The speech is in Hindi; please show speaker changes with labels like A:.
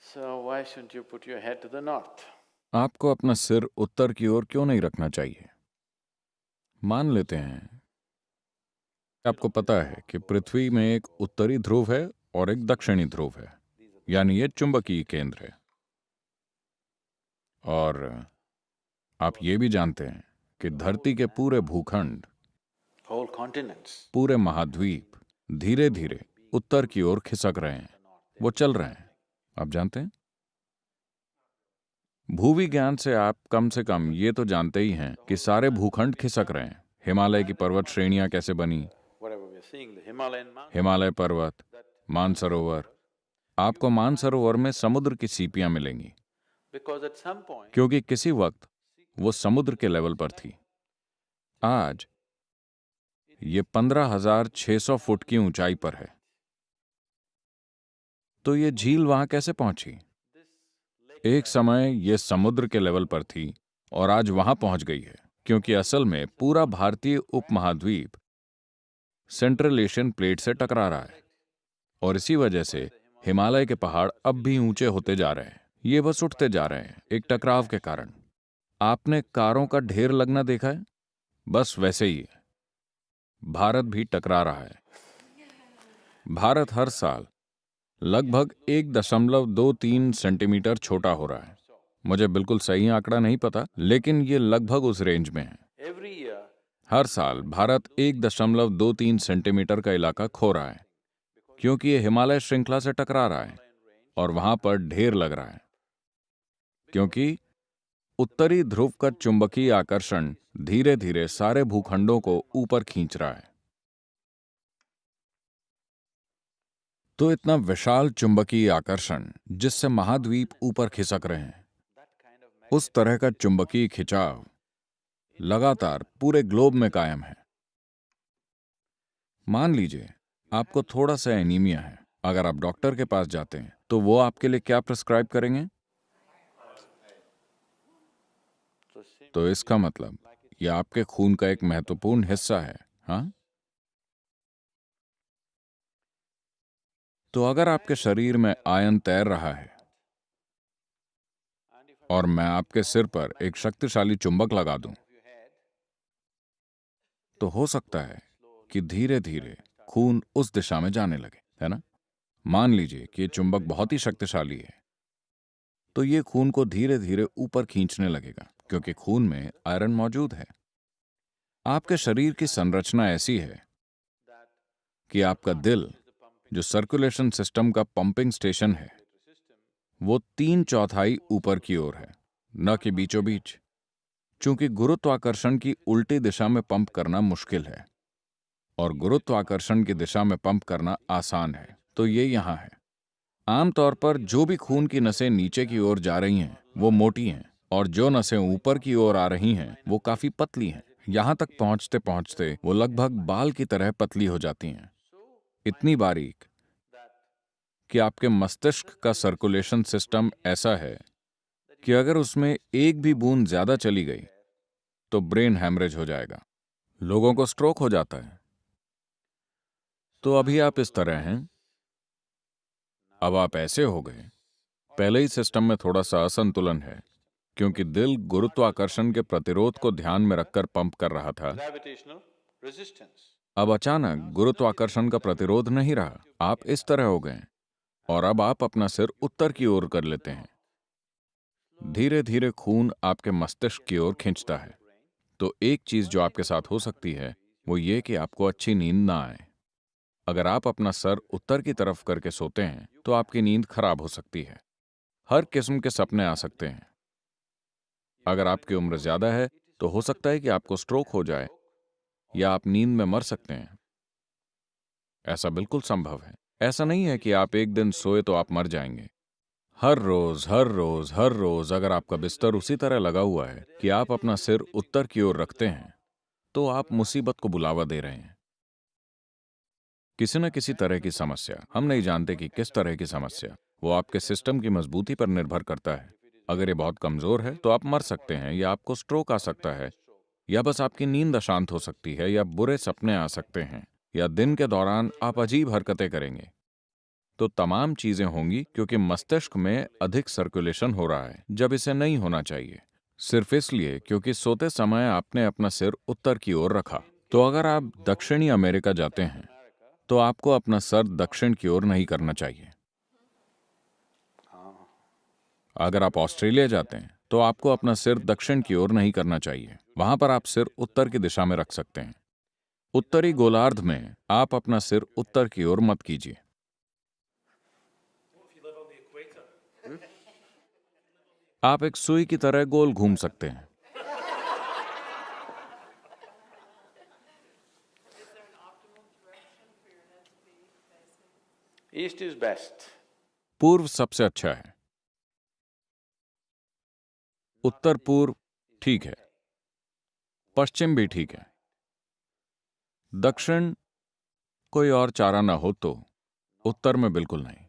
A: So why shouldn't you put your head to the north?
B: आपको अपना सिर उत्तर की ओर क्यों नहीं रखना चाहिए? मान लेते हैं आपको पता है कि पृथ्वी में एक उत्तरी ध्रुव है और एक दक्षिणी ध्रुव है, यानी ये चुंबकीय केंद्र है। और आप ये भी जानते हैं कि धरती के पूरे भूखंड,
A: Whole continents.
B: पूरे महाद्वीप धीरे धीरे उत्तर की ओर खिसक रहे हैं, वो चल रहे हैं। आप जानते हैं, भूविज्ञान से कम ये तो जानते ही हैं कि सारे भूखंड खिसक रहे हैं। हिमालय की पर्वत श्रेणियां कैसे बनी,
A: Whatever we are seeing, the Himalayan mountains.
B: Himalaya पर्वत, मानसरोवर। आपको मानसरोवर में समुद्र की सीपियां मिलेंगी,
A: Because at some point,
B: क्योंकि किसी वक्त वो समुद्र के लेवल पर थी। आज ये 15,600 फुट की ऊंचाई पर है। तो ये झील वहां कैसे पहुंची? एक समय ये समुद्र के लेवल पर थी और आज वहां पहुंच गई है, क्योंकि असल में पूरा भारतीय उपमहाद्वीप सेंट्रल एशियन प्लेट से टकरा रहा है और इसी वजह से हिमालय के पहाड़ अब भी ऊंचे होते जा रहे हैं। ये बस उठते जा रहे हैं एक टकराव के कारण। आपने कारों का ढेर लगना देखा है? बस वैसे ही है, भारत भी टकरा रहा है। भारत हर साल लगभग 1.23 सेंटीमीटर छोटा हो रहा है। मुझे बिल्कुल सही आंकड़ा नहीं पता, लेकिन ये लगभग उस रेंज में है।
A: every year,
B: हर साल भारत 1.23 सेंटीमीटर का इलाका खो रहा है, क्योंकि ये हिमालय श्रृंखला से टकरा रहा है और वहां पर ढेर लग रहा है, क्योंकि उत्तरी ध्रुव का चुंबकीय आकर्षण धीरे धीरे सारे भूखंडों को ऊपर खींच रहा है। तो इतना विशाल चुंबकीय आकर्षण जिससे महाद्वीप ऊपर खिसक रहे हैं, उस तरह का चुंबकीय खिंचाव लगातार पूरे ग्लोब में कायम है। मान लीजिए आपको थोड़ा सा एनीमिया है। अगर आप डॉक्टर के पास जाते हैं तो वो आपके लिए क्या प्रिस्क्राइब करेंगे? तो इसका मतलब यह आपके खून का एक महत्वपूर्ण हिस्सा है। हाँ, तो अगर आपके शरीर में आयन तैर रहा है और मैं आपके सिर पर एक शक्तिशाली चुंबक लगा दूं, तो हो सकता है कि धीरे धीरे खून उस दिशा में जाने लगे, है ना? मान लीजिए कि ये चुंबक बहुत ही शक्तिशाली है, तो ये खून को धीरे धीरे ऊपर खींचने लगेगा, क्योंकि खून में आयरन मौजूद है। आपके शरीर की संरचना ऐसी है कि आपका दिल, जो सर्कुलेशन सिस्टम का पंपिंग स्टेशन है, वो 3/4 ऊपर की ओर है, न कि बीचों बीच। चूंकि गुरुत्वाकर्षण की उल्टी दिशा में पंप करना मुश्किल है और गुरुत्वाकर्षण की दिशा में पंप करना आसान है, तो ये यहां है। आमतौर पर जो भी खून की नसें नीचे की ओर जा रही हैं वो मोटी हैं, और जो नसें ऊपर की ओर आ रही हैं वो काफी पतली हैं। यहां तक पहुंचते पहुंचते वो लगभग बाल की तरह पतली हो जाती हैं, इतनी बारीक कि आपके मस्तिष्क का सर्कुलेशन सिस्टम ऐसा है कि अगर उसमें एक भी बूंद ज्यादा चली गई तो ब्रेन हैमरेज हो जाएगा, लोगों को स्ट्रोक हो जाता है। तो अभी आप इस तरह हैं, अब आप ऐसे हो गए। पहले ही सिस्टम में थोड़ा सा असंतुलन है, क्योंकि दिल गुरुत्वाकर्षण के प्रतिरोध को ध्यान में रखकर पंप कर रहा था।
A: gravitational resistance.
B: अब अचानक गुरुत्वाकर्षण का प्रतिरोध नहीं रहा, आप इस तरह हो गए और अब आप अपना सिर उत्तर की ओर कर लेते हैं। धीरे धीरे खून आपके मस्तिष्क की ओर खींचता है। तो एक चीज जो आपके साथ हो सकती है वो ये कि आपको अच्छी नींद ना आए। अगर आप अपना सर उत्तर की तरफ करके सोते हैं तो आपकी नींद खराब हो सकती है। हर किस्म के सपने आ सकते हैं। अगर आपकी उम्र ज्यादा है तो हो सकता है कि आपको स्ट्रोक हो जाए या आप नींद में मर सकते हैं। ऐसा बिल्कुल संभव है। ऐसा नहीं है कि आप एक दिन सोए तो आप मर जाएंगे। हर रोज हर रोज हर रोज अगर आपका बिस्तर उसी तरह लगा हुआ है कि आप अपना सिर उत्तर की ओर रखते हैं, तो आप मुसीबत को बुलावा दे रहे हैं। किसी न किसी तरह की समस्या, हम नहीं जानते कि किस तरह की समस्या, वो आपके सिस्टम की मजबूती पर निर्भर करता है। अगर ये बहुत कमजोर है तो आप मर सकते हैं, या आपको स्ट्रोक आ सकता है, या बस आपकी नींद अशांत हो सकती है, या बुरे सपने आ सकते हैं, या दिन के दौरान आप अजीब हरकतें करेंगे। तो तमाम चीजें होंगी क्योंकि मस्तिष्क में अधिक सर्कुलेशन हो रहा है जब इसे नहीं होना चाहिए, सिर्फ इसलिए क्योंकि सोते समय आपने अपना सिर उत्तर की ओर रखा। तो अगर आप दक्षिणी अमेरिका जाते हैं तो आपको अपना सर दक्षिण की ओर नहीं करना चाहिए। अगर आप ऑस्ट्रेलिया जाते हैं तो आपको अपना सिर दक्षिण की ओर नहीं करना चाहिए, वहां पर आप सिर उत्तर की दिशा में रख सकते हैं। उत्तरी गोलार्ध में आप अपना सिर उत्तर की ओर मत कीजिए। आप एक सुई की तरह गोल घूम सकते हैं।
A: East is best.
B: पूर्व सबसे अच्छा है, उत्तर पूर्व ठीक है, पश्चिम भी ठीक है, दक्षिण कोई और चारा ना हो तो उत्तर में बिल्कुल नहीं।